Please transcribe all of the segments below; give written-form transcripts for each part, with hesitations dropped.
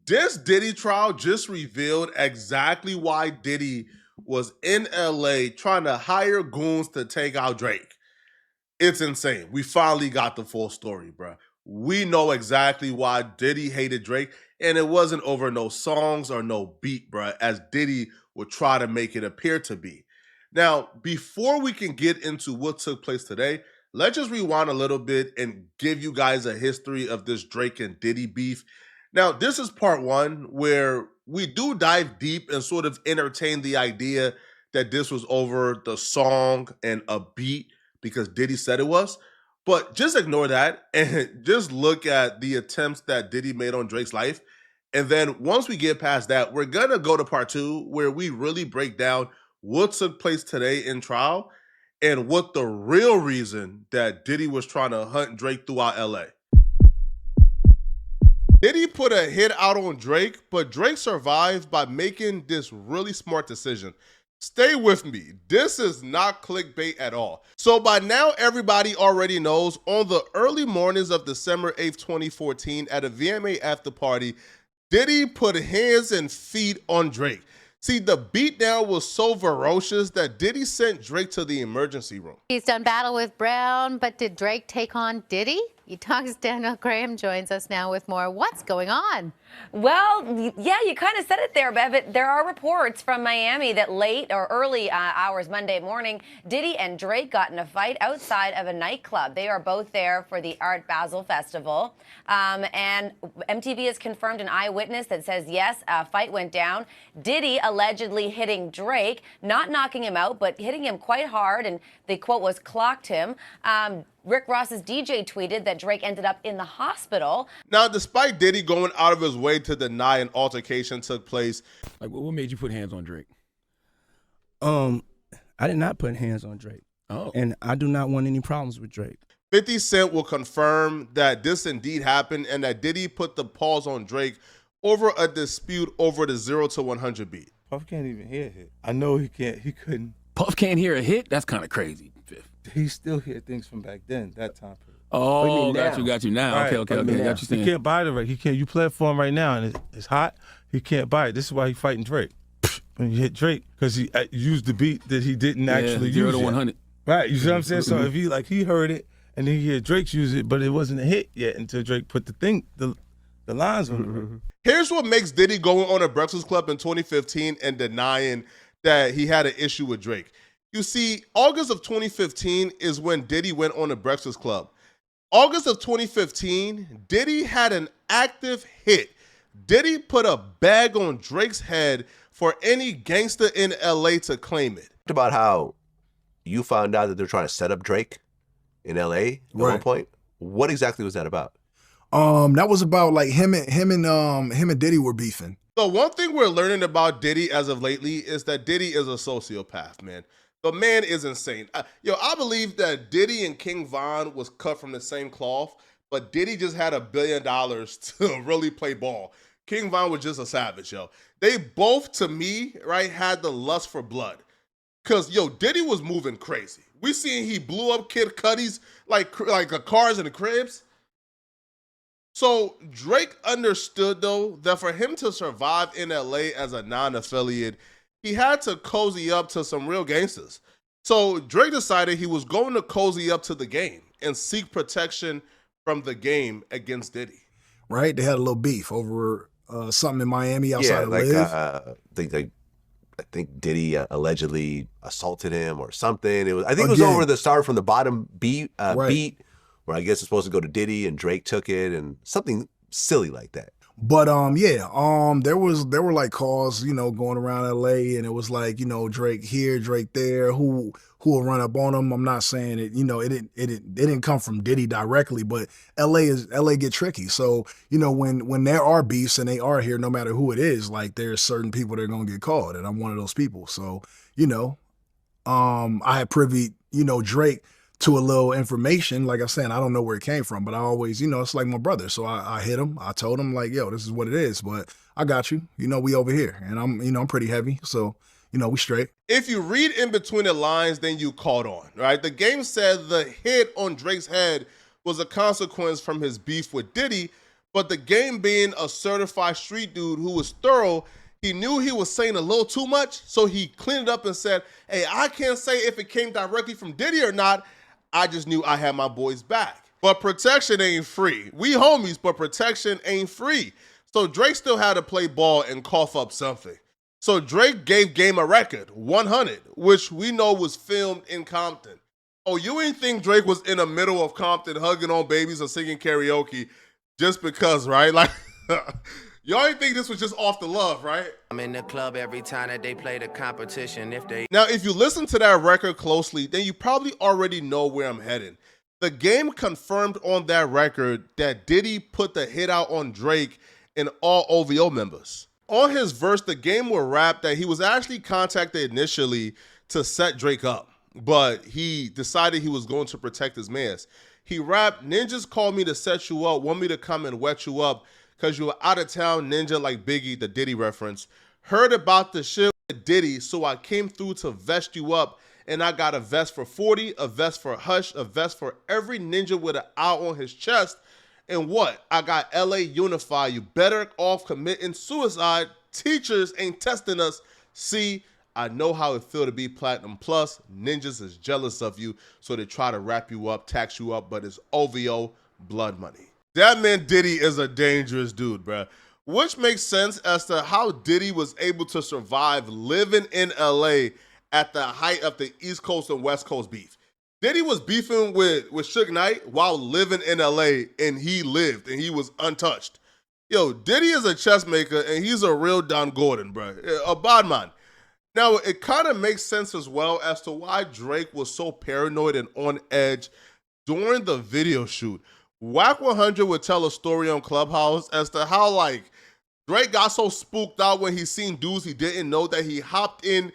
This Diddy trial just revealed exactly why Diddy was in LA trying to hire goons to take out Drake. It's insane. We finally got the full story, bro. We know exactly why Diddy hated Drake, and it wasn't over no songs or no beat, bro, as Diddy would try to make it appear to be. Now, before we can get into what took place today, let's just rewind a little bit and give you guys a history of this Drake and Diddy beef. Now, this is part one where we do dive deep and sort of entertain the idea that this was over the song and a beat because Diddy said it was. But just ignore that and just look at the attempts that Diddy made on Drake's life. And then once we get past that, we're going to go to part two where we really break down what took place today in trial and what the real reason that Diddy was trying to hunt Drake throughout LA. Diddy put a hit out on Drake, but Drake survived by making this really smart decision. Stay with me. This is not clickbait at all. So by now, everybody already knows on the early mornings of December 8th, 2014, at a VMA after party, Diddy put hands and feet on Drake. See, the beatdown was so ferocious that Diddy sent Drake to the emergency room. He's done battle with Brown, but did Drake take on Diddy? E-Talk's Daniel Graham joins us now with more. What's going on? Well, yeah, you kind of said it there, Bev. There are reports from Miami that late or early hours Monday morning, Diddy and Drake got in a fight outside of a nightclub. They are both there for the Art Basel Festival. And MTV has confirmed an eyewitness that says, yes, a fight went down. Diddy allegedly hitting Drake, not knocking him out, but hitting him quite hard. And the quote was, clocked him. Rick Ross's DJ tweeted that Drake ended up in the hospital. Now, despite Diddy going out of his way to deny an altercation took place. Like, what made you put hands on Drake? I did not put hands on Drake. Oh. And I do not want any problems with Drake. 50 Cent will confirm that this indeed happened and that Diddy put the pause on Drake over a dispute over the 0 to 100 beat. Puff can't even hear a hit. I know he can't. He couldn't. Puff can't hear a hit? That's kind of crazy. He still hear things from back then, that time period. Oh, got you now. Right. Okay. Got you saying. He can't buy the right. He can't. You play it for him right now, and it's hot. He can't buy it. This is why he's fighting Drake. When you hit Drake, because he used the beat that he didn't actually use. 0 to 100. Right. You see what I'm saying? So if he heard it, and then he heard Drake's use it, but it wasn't a hit yet until Drake put the lines on it. Here's what makes Diddy going on a Breakfast Club in 2015 and denying that he had an issue with Drake. You see, August of 2015 is when Diddy went on the Breakfast Club. August of 2015, Diddy had an active hit. Diddy put a bag on Drake's head for any gangster in LA to claim it. About how you found out that they're trying to set up Drake in LA at one point. What exactly was that about? That was about like him and Diddy were beefing. So one thing we're learning about Diddy as of lately is that Diddy is a sociopath, man. The man is insane. I believe that Diddy and King Von was cut from the same cloth, but Diddy just had $1 billion to really play ball. King Von was just a savage, yo. They both, to me, right, had the lust for blood. Because, Diddy was moving crazy. We seen he blew up Kid Cudi's like the cars and the cribs. So Drake understood, though, that for him to survive in LA as a non-affiliate, he had to cozy up to some real gangsters. So Drake decided he was going to cozy up to the game and seek protection from the game against Diddy. Right? They had a little beef over something in Miami outside of Live. I think Diddy allegedly assaulted him or something. I think it was over the Start from the Bottom beat, where I guess it's supposed to go to Diddy and Drake took it and something silly like that. But there were like calls, going around LA, and it was like, Drake here, Drake there, who will run up on him. I'm not saying it, it didn't come from Diddy directly, but LA get tricky. So, when there are beefs and they are here, no matter who it is, like there's certain people that are gonna get called, and I'm one of those people. So, I had privy, Drake to a little information. Like I said, I don't know where it came from, but I always, it's like my brother. So I hit him. I told him like, yo, this is what it is, but I got you. We over here, and I'm pretty heavy. So, we straight. If you read in between the lines, then you caught on, right? The game said the hit on Drake's head was a consequence from his beef with Diddy, But the game being a certified street dude who was thorough, he knew he was saying a little too much, so he cleaned it up and said, hey, I can't say if it came directly from Diddy or not. I just knew I had my boys back. But protection ain't free. We homies, but protection ain't free. So Drake still had to play ball and cough up something. So Drake gave Game a record, 100, which we know was filmed in Compton. Oh, you ain't think Drake was in the middle of Compton hugging on babies or singing karaoke just because, right? Like, y'all ain't think this was just off the love, right? I'm in the club every time that they play the competition. Now, if you listen to that record closely, then you probably already know where I'm heading. The Game confirmed on that record that Diddy put the hit out on Drake and all OVO members. On his verse, the Game will rap that he was actually contacted initially to set Drake up, but he decided he was going to protect his mans. He rapped, ninjas called me to set you up, want me to come and wet you up, because you were out of town ninja like Biggie, the Diddy reference. Heard about the shit with Diddy, so I came through to vest you up, and I got a vest for 40, a vest for Hush, a vest for every ninja with an eye on his chest. And what? I got LA Unify. You better off committing suicide. Teachers ain't testing us. See, I know how it feel to be Platinum Plus. Ninjas is jealous of you, so they try to wrap you up, tax you up, but it's OVO blood money. That man Diddy is a dangerous dude, bruh. Which makes sense as to how Diddy was able to survive living in LA at the height of the East Coast and West Coast beef. Diddy was beefing with Suge Knight while living in LA, and he lived, and he was untouched. Yo, Diddy is a chess maker, and he's a real Don Gordon, bro. A bad man. Now, it kind of makes sense as well as to why Drake was so paranoid and on edge during the video shoot. Wack 100 would tell a story on Clubhouse as to how, like, Drake got so spooked out when he seen dudes he didn't know that he hopped in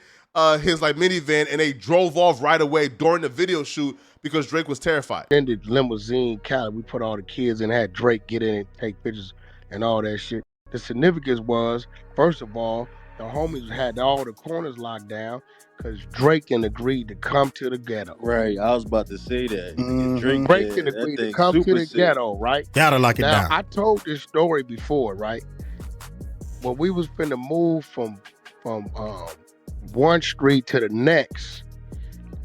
his like minivan and they drove off right away during the video shoot because Drake was terrified. In the limousine, Cali, we put all the kids in, had Drake get in and take pictures and all that shit. The significance was, first of all, the homies had all the corners locked down because Drake agreed to come to the ghetto. Right, I was about to say that. Drake agreed to come to the ghetto, right? Gotta lock it down. I told this story before, right? When we was finna move from one street to the next,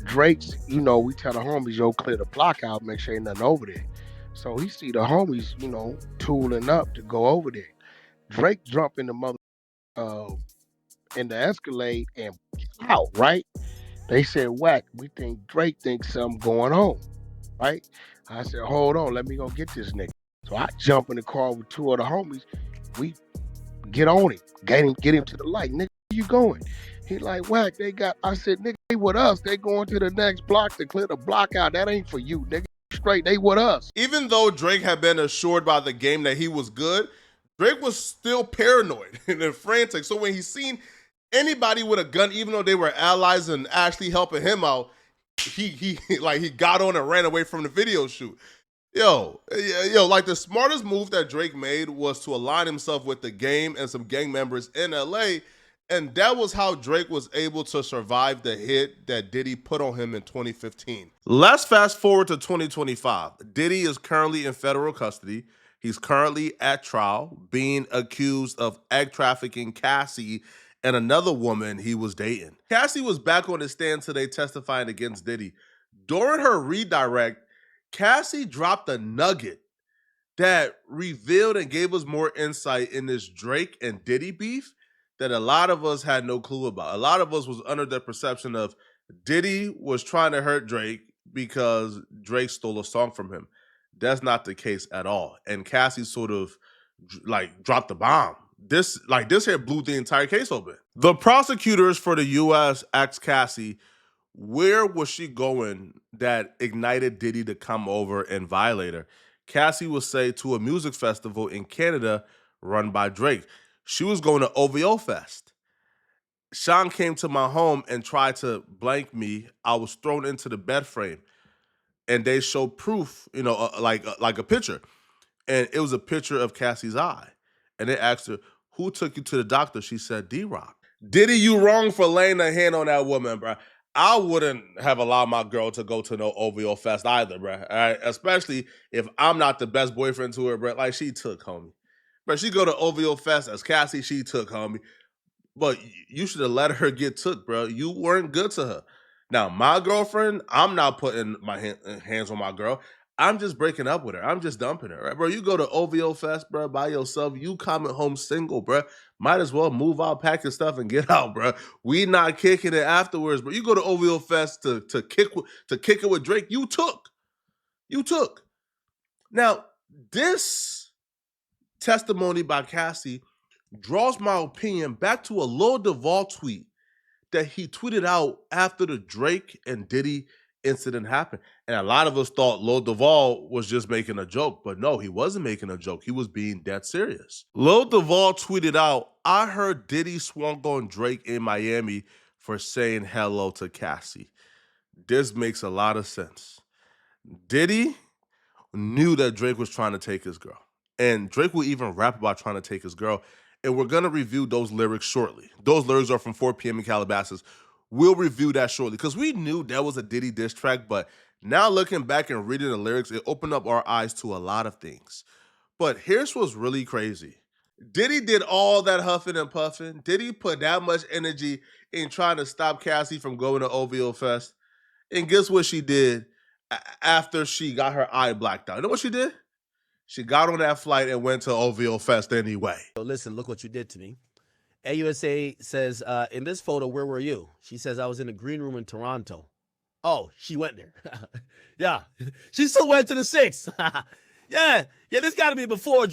Drake's, we tell the homies, yo, clear the block out, make sure ain't nothing over there. So he see the homies, tooling up to go over there. Drake jump in the in the Escalade and out, right? They said, Wack, we think Drake thinks something going on, right? I said, hold on, let me go get this nigga. So I jump in the car with two of the homies. We get on him, get him to the light. Nigga, where you going? He like, Wack, I said, nigga, they with us. They going to the next block to clear the block out. That ain't for you, nigga. Straight, they with us. Even though Drake had been assured by the Game that he was good, Drake was still paranoid and frantic. So when he seen anybody with a gun, even though they were allies and actually helping him out, he got on and ran away from the video shoot. Yo, like the smartest move that Drake made was to align himself with the Game and some gang members in LA, and that was how Drake was able to survive the hit that Diddy put on him in 2015. Let's fast forward to 2025. Diddy is currently in federal custody. He's currently at trial, being accused of egg trafficking Cassie and another woman he was dating. Cassie was back on the stand today testifying against Diddy. During her redirect, Cassie dropped a nugget that revealed and gave us more insight in this Drake and Diddy beef that a lot of us had no clue about. A lot of us was under the perception of Diddy was trying to hurt Drake because Drake stole a song from him. That's not the case at all. And Cassie sort of like dropped the bomb. This here blew the entire case open. The prosecutors for the U.S. asked Cassie, where was she going that ignited Diddy to come over and violate her? Cassie would say to a music festival in Canada run by Drake. She was going to OVO Fest. Sean came to my home and tried to blank me. I was thrown into the bed frame. And they showed proof, like a picture. And it was a picture of Cassie's eye. And they asked her, who took you to the doctor? She said, D-Rock. Diddy, you wrong for laying a hand on that woman, bro. I wouldn't have allowed my girl to go to no OVO fest either, bro. All right? Especially if I'm not the best boyfriend to her, bro. Like, she took, homie. But she go to OVO fest as Cassie, she took, homie. But you should have let her get took, bro. You weren't good to her. Now, my girlfriend, I'm not putting my hands on my girl. I'm just breaking up with her. I'm just dumping her, right, bro? You go to OVO Fest, bro, by yourself. You coming home single, bro. Might as well move out, pack your stuff, and get out, bro. We not kicking it afterwards, bro. You go to OVO Fest to kick it with Drake. You took. Now, this testimony by Cassie draws my opinion back to a Lil Duval tweet that he tweeted out after the Drake and Diddy incident happened. And a lot of us thought Lil Duval was just making a joke, but no, he wasn't making a joke. He was being dead serious. Lil Duval tweeted out, "I heard Diddy swung on Drake in Miami for saying hello to Cassie. This makes a lot of sense. Diddy knew that Drake was trying to take his girl. And Drake will even rap about trying to take his girl. And we're going to review those lyrics shortly. Those lyrics are from 4 p.m. in Calabasas. We'll review that shortly because we knew that was a Diddy diss track, but now looking back and reading the lyrics, it opened up our eyes to a lot of things. But here's what's really crazy. Diddy did all that huffing and puffing. Diddy put that much energy in trying to stop Cassie from going to OVO Fest. And guess what she did after she got her eye blacked out? You know what she did? She got on that flight and went to OVO Fest anyway. So listen, look what you did to me. AUSA says, in this photo, where were you? She says, I was in the green room in Toronto. Oh, she went there. Yeah, she still went to the 6. Yeah, this got to be before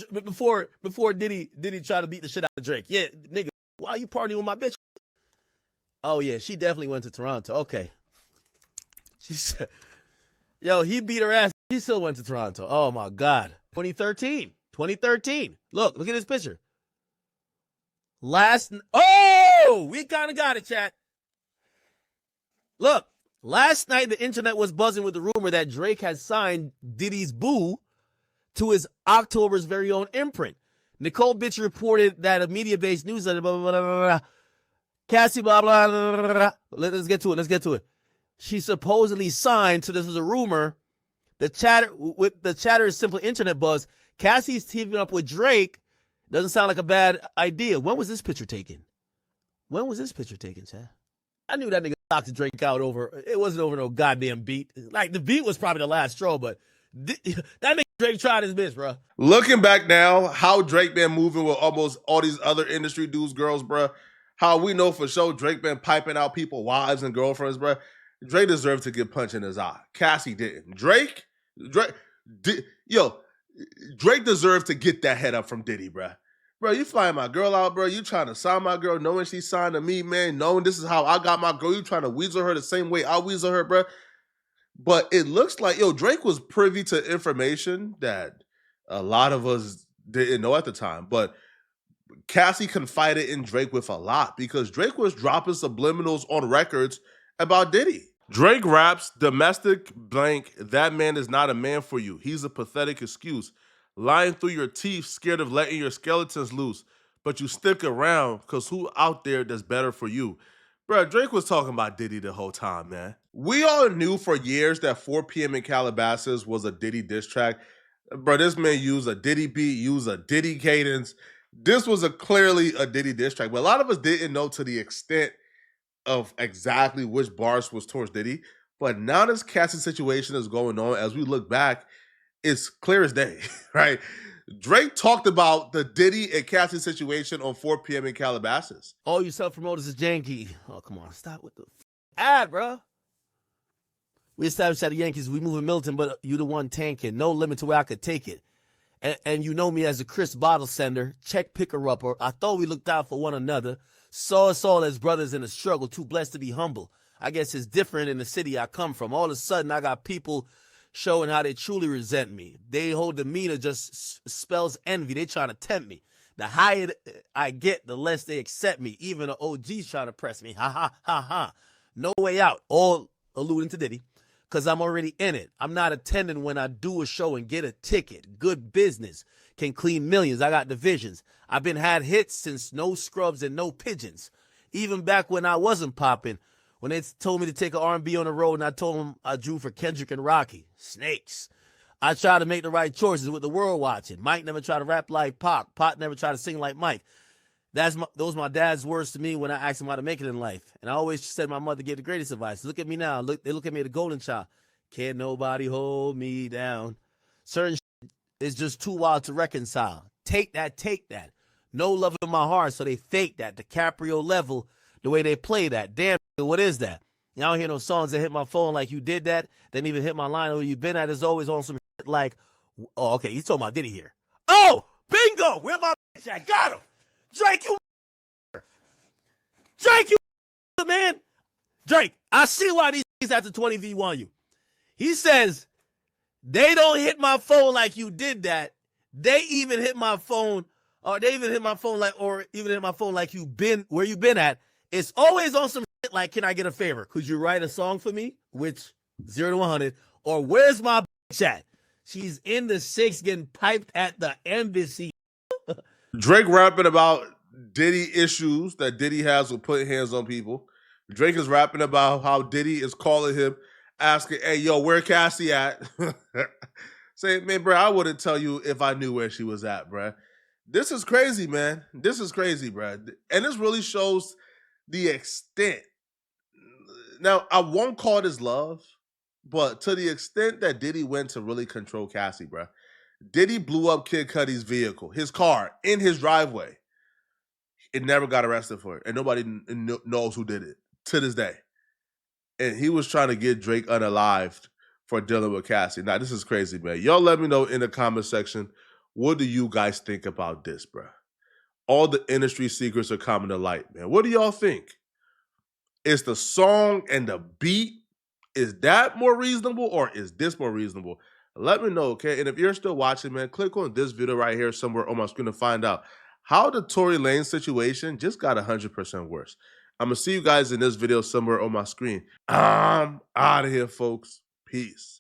Diddy tried to beat the shit out of Drake. Yeah, nigga, why you partying with my bitch? Oh, yeah, she definitely went to Toronto. Okay. She said, yo, he beat her ass. She still went to Toronto. Oh, my God. 2013. Look at this picture. We kind of got it, chat. Look, last night the internet was buzzing with the rumor that Drake has signed Diddy's boo to his October's very own imprint. Nicole Bitch reported that a media-based newsletter, blah, blah, blah, blah, blah. Cassie, blah, blah, blah, blah, blah. Let's get to it. She supposedly signed, so this was a rumor. The chatter is simply internet buzz. Cassie's teaming up with Drake. Doesn't sound like a bad idea. When was this picture taken? Chad? I knew that nigga knocked Drake out over. It wasn't over no goddamn beat. Like, the beat was probably the last straw, but that nigga Drake tried his best, bro. Looking back now, how Drake been moving with almost all these other industry dudes, girls, bro. How we know for sure Drake been piping out people, wives and girlfriends, bro. Drake deserved to get punched in his eye. Cassie didn't. Drake deserved to get that head up from Diddy, bro. Bro, you flying my girl out, bro. You trying to sign my girl knowing she signed to me, man. Knowing this is how I got my girl. You trying to weasel her the same way I weasel her, bro. But it looks like, Drake was privy to information that a lot of us didn't know at the time. But Cassie confided in Drake with a lot because Drake was dropping subliminals on records about Diddy. Drake raps, domestic blank, that man is not a man for you. He's a pathetic excuse. Lying through your teeth, scared of letting your skeletons loose. But you stick around, because who out there that's better for you? Bro, Drake was talking about Diddy the whole time, man. We all knew for years that 4 p.m. in Calabasas was a Diddy diss track. Bro, this man used a Diddy beat, used a Diddy cadence. This was clearly a Diddy diss track. But a lot of us didn't know to the extent of exactly which bars was towards Diddy. But now this Cassie situation is going on. As we look back, it's clear as day, right? Drake talked about the Diddy and Cassie situation on 4 p.m. in Calabasas. All you self-promoters is janky. Oh, come on. Stop with the ad, bro. We established at the Yankees, we moving Milton, but you the one tanking. No limit to where I could take it. And you know me as a Chris bottle sender, check picker-upper. I thought we looked out for one another. Saw us all as brothers in a struggle, too blessed to be humble. I guess it's different in the city I come from. All of a sudden, I got people showing how they truly resent me. They hold demeanor just spells envy. They trying to tempt me. The higher I get, the less they accept me. Even the OGs trying to press me. Ha, ha, ha, ha. No way out. All alluding to Diddy. Because I'm already in it. I'm not attending when I do a show and get a ticket. Good business. Can clean millions. I got divisions. I've been had hits since no scrubs and no pigeons. Even back when I wasn't popping. when they told me to take an R&B on the road, and I told them I drew for Kendrick and Rocky. Snakes. I try to make the right choices with the world watching. Mike never tried to rap like Pac. Pac never tried to sing like Mike. Those my dad's words to me when I asked him how to make it in life. And I always said my mother gave the greatest advice. Look at me now. They look at me as the golden child. Can't nobody hold me down. Certain shit is just too wild to reconcile. Take that. No love in my heart, so they fake that. DiCaprio level, the way they play that. Damn, what is that? You don't hear no songs that hit my phone like you did that. Didn't even hit my line where you been at. It's always on some shit like, oh, okay, he's talking about Diddy here. Oh, bingo, where my bitch at? Got him. Drake, you man. Drake, I see why these after 20V want you. He says, they don't hit my phone like you did that. They even hit my phone, or they even hit my phone like you been where you been at. It's always on some shit like, can I get a favor? Could you write a song for me? Which 0 to 100, or where's my bitch at? She's in the 6 getting piped at the embassy. Drake rapping about Diddy issues that Diddy has with putting hands on people. Drake is rapping about how Diddy is calling him, asking, hey, yo, where Cassie at? Saying, man, bro, I wouldn't tell you if I knew where she was at, bro. This is crazy, man. This is crazy, bro. And this really shows the extent. Now, I won't call this love, but to the extent that Diddy went to really control Cassie, bro. Diddy blew up Kid Cudi's vehicle, his car, in his driveway. It never got arrested for it. And nobody knows who did it to this day. And he was trying to get Drake unalived for dealing with Cassie. Now, this is crazy, man. Y'all let me know in the comment section, what do you guys think about this, bro? All the industry secrets are coming to light, man. What do y'all think? Is the song and the beat, is that more reasonable or is this more reasonable? Let me know, okay? And if you're still watching, man, click on this video right here somewhere on my screen to find out how the Tory Lanez situation just got 100% worse. I'm going to see you guys in this video somewhere on my screen. I'm out of here, folks. Peace.